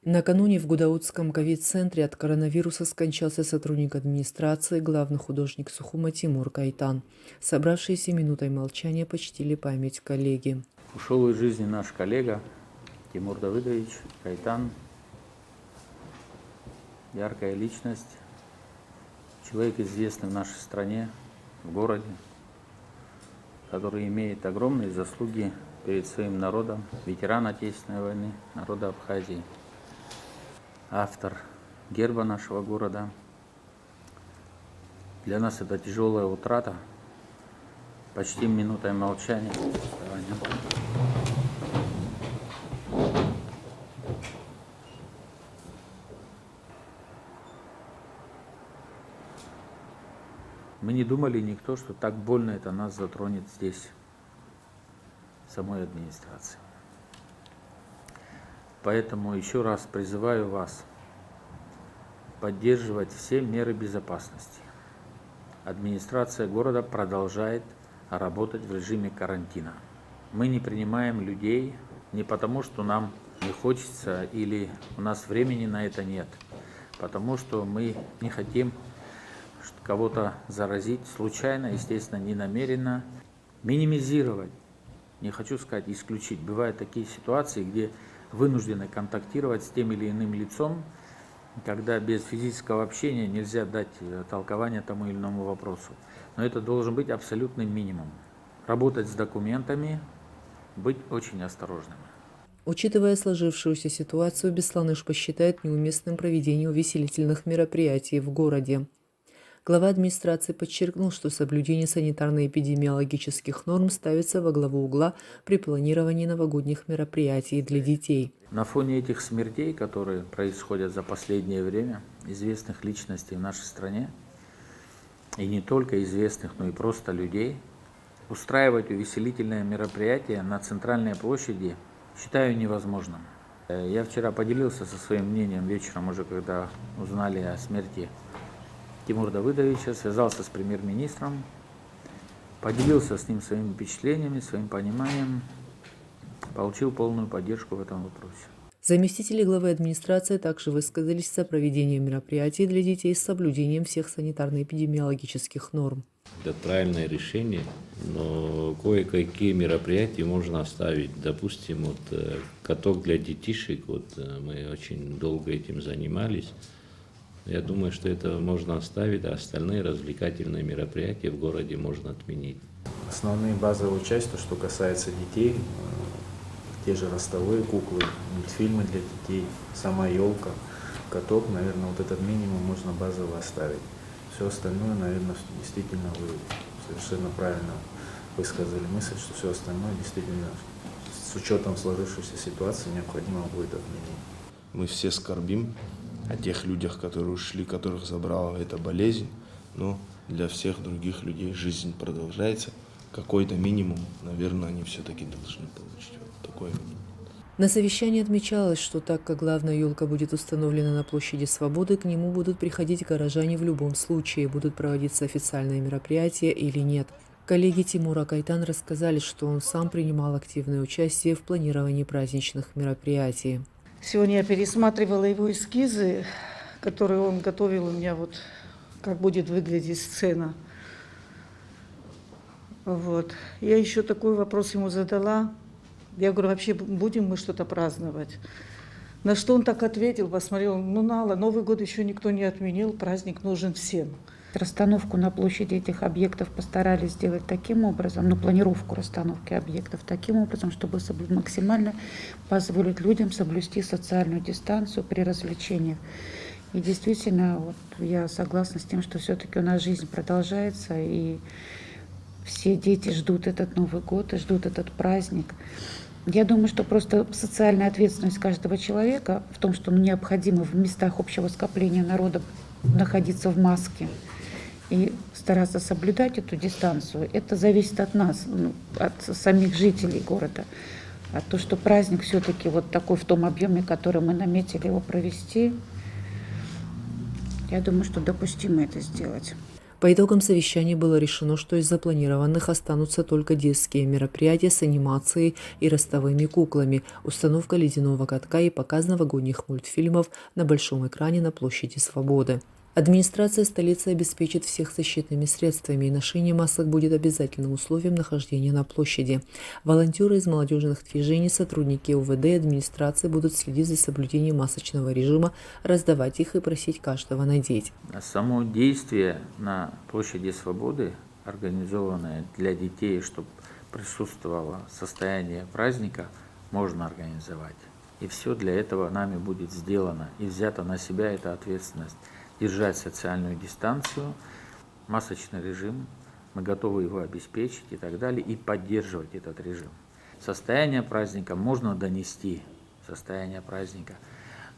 Накануне в Гудаутском ковид-центре от коронавируса скончался сотрудник администрации, главный художник Сухума Тимур Кайтан. Собравшиеся минутой молчания почтили память коллеги. Ушел из жизни наш коллега Тимур Давыдович Кайтан. Яркая личность, человек известный в нашей стране, в городе, который имеет огромные заслуги перед своим народом, ветеран Отечественной войны, народа Абхазии, автор герба нашего города. Для нас это тяжелая утрата. Почтим минутой молчания. Мы не думали никто, что так больно это нас затронет здесь, в самой администрации. Поэтому еще раз призываю вас поддерживать все меры безопасности. Администрация города продолжает работать в режиме карантина. Мы не принимаем людей не потому, что нам не хочется или у нас времени на это нет, потому что мы не хотим кого-то заразить случайно, естественно, не намеренно, минимизировать, не хочу сказать исключить. Бывают такие ситуации, где вынуждены контактировать с тем или иным лицом, когда без физического общения нельзя дать толкование тому или иному вопросу. Но это должен быть абсолютный минимум. Работать с документами, быть очень осторожными. Учитывая сложившуюся ситуацию, Бесланыш посчитает неуместным проведение увеселительных мероприятий в городе. Глава администрации подчеркнул, что соблюдение санитарно-эпидемиологических норм ставится во главу угла при планировании новогодних мероприятий для детей. На фоне этих смертей, которые происходят за последнее время, известных личностей в нашей стране, и не только известных, но и просто людей, устраивать увеселительное мероприятие на центральной площади считаю невозможным. Я вчера поделился со своим мнением вечером, уже когда узнали о смерти Тимура Давыдовича, связался с премьер-министром, поделился с ним своими впечатлениями, своим пониманием, получил полную поддержку в этом вопросе. Заместители главы администрации также высказались за проведение мероприятий для детей с соблюдением всех санитарно-эпидемиологических норм. Это правильное решение, но кое-какие мероприятия можно оставить. Допустим, каток для детишек, мы очень долго этим занимались. Я думаю, что это можно оставить, а остальные развлекательные мероприятия в городе можно отменить. Основные базовые части, что касается детей, те же ростовые куклы, мультфильмы для детей, сама елка, каток, наверное, вот этот минимум можно базово оставить. Все остальное, наверное, действительно вы совершенно правильно высказали мысль, что все остальное действительно с учетом сложившейся ситуации необходимо будет отменить. Мы все скорбим о тех людях, которые ушли, которых забрала эта болезнь, но для всех других людей жизнь продолжается. Какой-то минимум, наверное, они все-таки должны получить. Вот такой минимум. На совещании отмечалось, что так как главная елка будет установлена на площади Свободы, к нему будут приходить горожане в любом случае, будут проводиться официальные мероприятия или нет. Коллеги Тимура Кайтан рассказали, что он сам принимал активное участие в планировании праздничных мероприятий. Сегодня я пересматривала его эскизы, которые он готовил у меня, как будет выглядеть сцена. Я еще такой вопрос ему задала. Я говорю, вообще будем мы что-то праздновать? На что он так ответил, посмотрел, Нала, Новый год еще никто не отменил, праздник нужен всем. Расстановку на площади этих объектов постарались сделать таким образом, планировку расстановки объектов таким образом, чтобы максимально позволить людям соблюсти социальную дистанцию при развлечениях. И действительно, я согласна с тем, что все-таки у нас жизнь продолжается, и все дети ждут этот Новый год и ждут этот праздник. Я думаю, что просто социальная ответственность каждого человека в том, что необходимо в местах общего скопления народа находиться в маске и стараться соблюдать эту дистанцию, это зависит от нас, от самих жителей города. А то, что праздник все-таки такой в том объеме, который мы наметили его провести, я думаю, что допустимо это сделать. По итогам совещания было решено, что из запланированных останутся только детские мероприятия с анимацией и ростовыми куклами, установка ледяного катка и показ новогодних мультфильмов на большом экране на площади Свободы. Администрация столицы обеспечит всех защитными средствами, и ношение масок будет обязательным условием нахождения на площади. Волонтеры из молодежных движений, сотрудники УВД и администрации будут следить за соблюдением масочного режима, раздавать их и просить каждого надеть. Само действие на площади Свободы, организованное для детей, чтобы присутствовало состояние праздника, можно организовать. И все для этого нами будет сделано и взята на себя эта ответственность. Держать социальную дистанцию, масочный режим, мы готовы его обеспечить и так далее, и поддерживать этот режим. Состояние праздника можно донести, состояние праздника,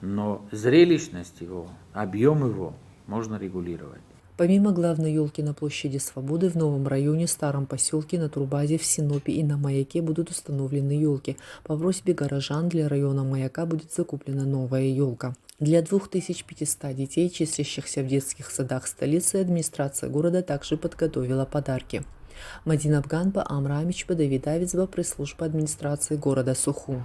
но зрелищность его, объем его можно регулировать. Помимо главной елки на площади Свободы, в новом районе, старом поселке, на Турбазе, в Синопе и на Маяке будут установлены елки. По просьбе горожан для района Маяка будет закуплена новая елка. Для 2500 детей, числящихся в детских садах столицы, администрация города также подготовила подарки. Мадина Абганба, Амра Амичба, Давид Авицба, пресс-служба администрации города Сухум.